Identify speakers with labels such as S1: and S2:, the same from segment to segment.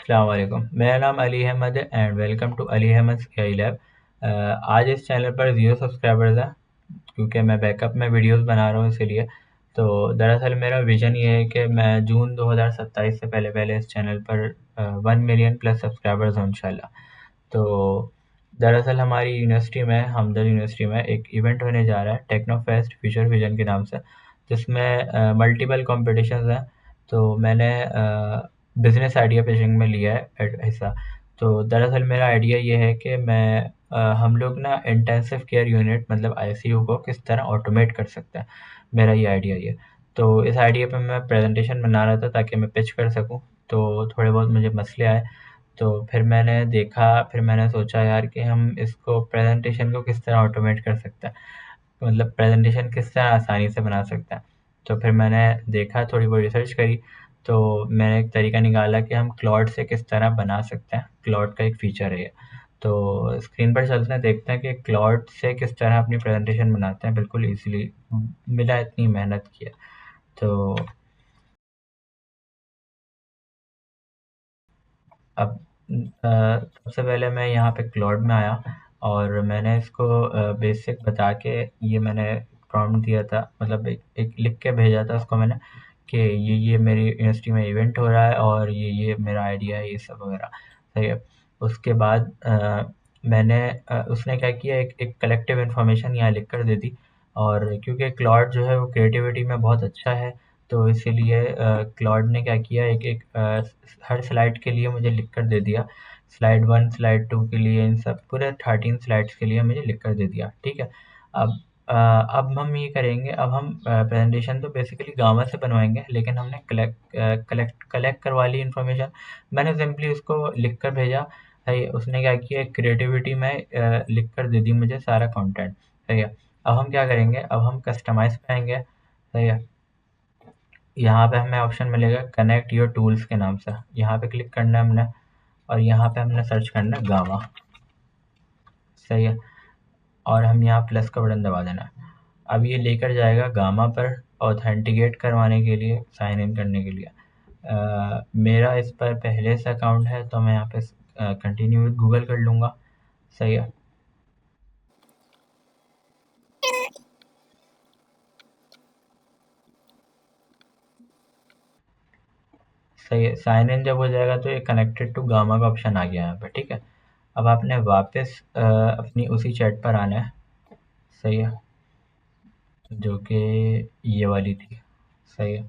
S1: अस्सलाम वालेकुम। मेरा नाम अली अहमद है and welcome to Ali Ahmed AI lab. आज इस चैनल पर 0 सब्सक्राइबर्स हैं क्योंकि मैं बैकअप में वीडियोस बना रहा हूँ इसीलिए। तो दरअसल मेरा विज़न ये है कि मैं जून 2027 से पहले पहले इस चैनल पर 1 मिलियन प्लस सब्सक्राइबर्स हों इंशाल्लाह। तो दरअसल हमारी यूनिवर्सिटी में हमदर्द यूनिवर्सिटी में एक इवेंट होने जा रहा है टेक्नो फेस्ट फ्यूचर विजन के नाम से, जिसमें मल्टीपल कॉम्पिटिशन्स हैं। तो मैंने बिज़नेस आइडिया पिचिंग में लिया है हिस्सा। तो दरअसल मेरा आइडिया ये है कि हम लोग ना इंटेंसिव केयर यूनिट मतलब आईसीयू को किस तरह ऑटोमेट कर सकते हैं। मेरा ये आइडिया ये। तो इस आइडिया पे मैं प्रेजेंटेशन बना रहा था ताकि मैं पिच कर सकूं। तो थोड़े बहुत मुझे मसले आए। तो फिर मैंने सोचा यार कि हम इसको प्रेजेंटेशन को किस तरह ऑटोमेट कर सकते हैं, मतलब प्रेजेंटेशन किस तरह आसानी से बना सकते हैं। तो फिर मैंने देखा, थोड़ी बहुत रिसर्च करी। तो मैंने एक तरीका निकाला कि हम क्लॉड से किस तरह बना सकते हैं। क्लॉड का एक फीचर है ये। तो स्क्रीन पर चलते हैं, देखते हैं कि क्लॉड से किस तरह अपनी प्रेजेंटेशन बनाते हैं बिल्कुल ईजिली, बिना इतनी मेहनत किए। तो अब सबसे पहले मैं यहाँ पे क्लॉड में आया और मैंने इसको बेसिक बता के ये मैंने प्रॉम्प्ट दिया था, मतलब एक लिख के भेजा था उसको मैंने कि ये मेरी यूनिवर्सिटी में इवेंट हो रहा है और ये मेरा आइडिया है, ये सब वगैरह। सही है। उसके बाद उसने क्या किया, एक कलेक्टिव इन्फॉर्मेशन यहाँ लिख कर दे दी। और क्योंकि क्लॉड जो है वो क्रिएटिविटी में बहुत अच्छा है, तो इसीलिए क्लॉड ने क्या किया, हर स्लाइड के लिए मुझे लिख कर दे दिया। स्लाइड 1 स्लाइड 2 के लिए, इन सब पूरे 13 स्लाइड्स के लिए मुझे लिख कर दे दिया। ठीक है। अब हम ये करेंगे, अब हम प्रेजेंटेशन तो बेसिकली गामा से बनवाएंगे, लेकिन हमने कलेक्ट करवा ली इन्फॉर्मेशन। मैंने सिंपली उसको लिख कर भेजा। सही है। उसने क्या किया, क्रिएटिविटी में लिख कर दे दी मुझे सारा कंटेंट। सही है। अब हम क्या करेंगे, अब हम कस्टमाइज़ पे आएँगे। सही है। यहाँ पे हमें ऑप्शन मिलेगा कनेक्ट योर टूल्स के नाम से, यहाँ पे क्लिक करना है हमने। और यहाँ पे हमने सर्च करना है गामा। सही है। और हम यहाँ प्लस का बटन दबा देना है। अब ये लेकर जाएगा गामा पर ऑथेंटिकेट करवाने के लिए, साइन इन करने के लिए। मेरा इस पर पहले से अकाउंट है तो मैं यहाँ पे कंटिन्यू विद गूगल कर लूँगा। सही है। सही है। साइन इन जब हो जाएगा तो ये कनेक्टेड टू गामा का ऑप्शन आ गया यहाँ पे। ठीक है। अब आपने वापस अपनी उसी चैट पर आना है। सही है। जो कि ये वाली थी। सही है।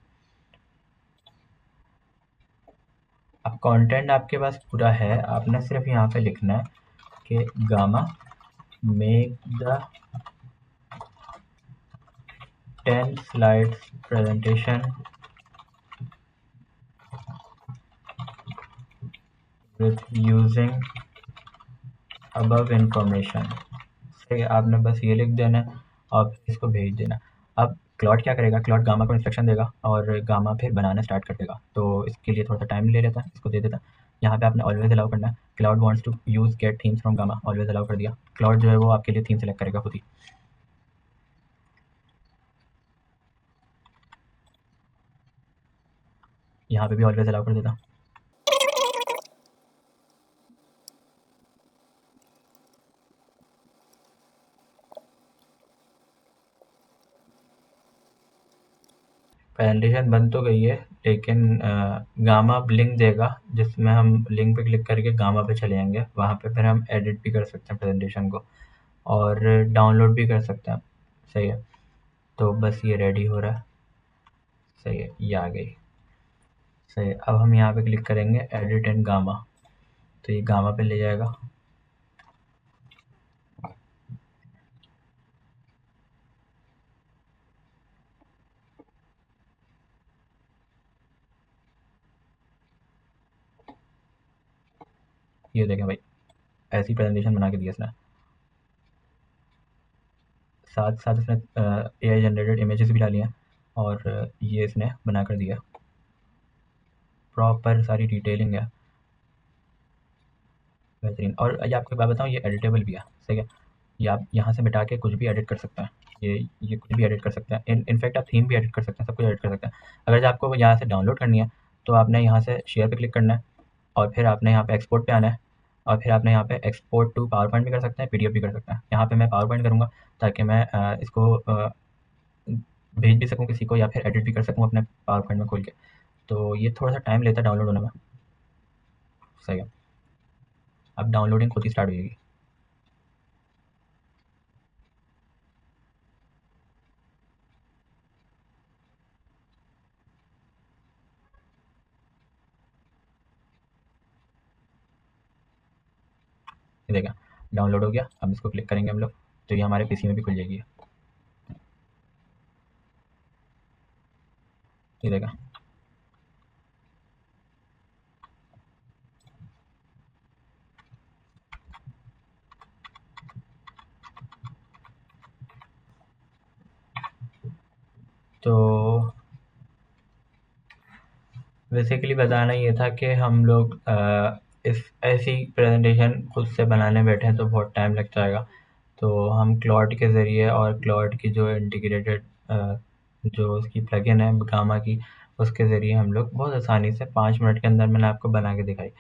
S1: अब कंटेंट आपके पास पूरा है, आपने सिर्फ यहाँ पे लिखना है कि gamma make the 10 slides presentation with using above information. ठीक है। आपने बस ये लिख देना है और फिर इसको भेज देना। अब क्लॉड क्या करेगा, क्लॉड गामा को इंस्ट्रक्शन देगा और गामा फिर बनाना स्टार्ट कर देगा। तो इसके लिए थोड़ा सा टाइम ले लेता है, इसको दे देता है। यहाँ पे आपने ऑलवेज अलाउ करना है। Claude wants to use get themes from Gamma, always allow कर दिया। क्लाउड जो है वो आपके लिए थीम सेलेक्ट करेगा खुद ही। यहाँ पे भी ऑलवेज अलाउ कर देता। प्रेजेंटेशन बन तो गई है, लेकिन गामा अब लिंक देगा, जिसमें हम लिंक पे क्लिक करके गामा पे चले जाएंगे। वहाँ पे फिर हम एडिट भी कर सकते हैं प्रेजेंटेशन को और डाउनलोड भी कर सकते हैं। सही है। तो बस ये रेडी हो रहा है। सही है, ये आ गई। सही है। अब हम यहाँ पे क्लिक करेंगे एडिट एंड गामा, तो ये गामा पे ले जाएगा। ये देखें भाई, ऐसी प्रेजेंटेशन बना के दी इसने। साथ साथ इसने AI जनरेटेड इमेजेस भी डाली हैं और ये इसने बना कर दिया। प्रॉपर सारी डिटेलिंग है, बेहतरीन। और ये आपको एक बात बताऊँ, ये एडिटेबल भी है। सही है। ये आप यहाँ से मिटा के कुछ भी एडिट कर सकते हैं। ये कुछ भी एडिट कर सकते हैं। इनफैक्ट आप थीम भी एडिट कर सकते हैं, सब कुछ एडिट कर सकते हैं। अगर जो आपको यहाँ से डाउनलोड करनी है तो आपने यहाँ से शेयर पे क्लिक करना है और फिर आपने यहाँ पे एक्सपोर्ट पे आना है और फिर आपने यहाँ पे एक्सपोर्ट टू पावर पॉइंट भी कर सकते हैं, पीडीएफ भी कर सकते हैं। यहाँ पे मैं पावर पॉइंट करूँगा ताकि मैं इसको भेज भी सकूँ किसी को या फिर एडिट भी कर सकूँ अपने पावर पॉइंट में खोल के। तो ये थोड़ा सा टाइम लेता है डाउनलोड होने में। सही है, अब डाउनलोडिंग खुद ही स्टार्ट हो जाएगी। ये देखा डाउनलोड हो गया। अब इसको क्लिक करेंगे हम लोग तो ये हमारे पीसी में भी खुल जाएगी। ये देखा। तो बेसिकली बताना ये था कि हम लोग इस ऐसी प्रेजेंटेशन खुद से बनाने बैठे हैं तो बहुत टाइम लग जाएगा। तो हम क्लॉड के ज़रिए और क्लॉड की जो इंटीग्रेटेड जो उसकी प्लगइन है गामा की, उसके ज़रिए हम लोग बहुत आसानी से 5 मिनट के अंदर मैंने आपको बना के दिखाई।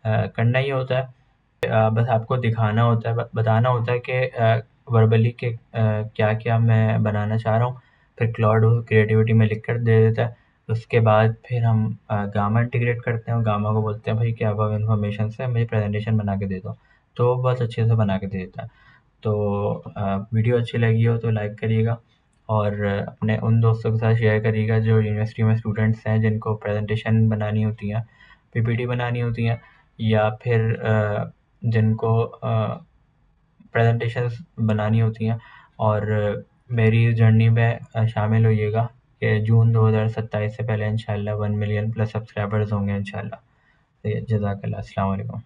S1: करना ये होता है, बस आपको दिखाना होता है, बताना होता है कि वर्बली के क्या-क्या मैं बनाना चाह रहा हूँ। फिर क्लाउड क्रिएटिविटी में लिख कर दे देता है। उसके बाद फिर हम गामा इंटीग्रेट करते हैं और गामा को बोलते हैं भाई कि अब इन्फॉर्मेशन से मुझे प्रेजेंटेशन बना के दे दो। तो वो बहुत अच्छे से बना के दे देता है। तो वीडियो अच्छी लगी हो तो लाइक करिएगा और अपने उन दोस्तों के साथ शेयर करिएगा जो यूनिवर्सिटी में स्टूडेंट्स हैं जिनको प्रेजेंटेशन बनानी होती हैं, पीपीटी बनानी होती हैं या फिर जिनको प्रेजेंटेशंस बनानी होती हैं। और मेरी इस जर्नी में शामिल होइएगा कि जून 2027 से पहले इंशाल्लाह 1 मिलियन प्लस सब्सक्राइबर्स होंगे इंशाल्लाह। तो जज़ाकल्लाह, अस्सलाम वालेकुम।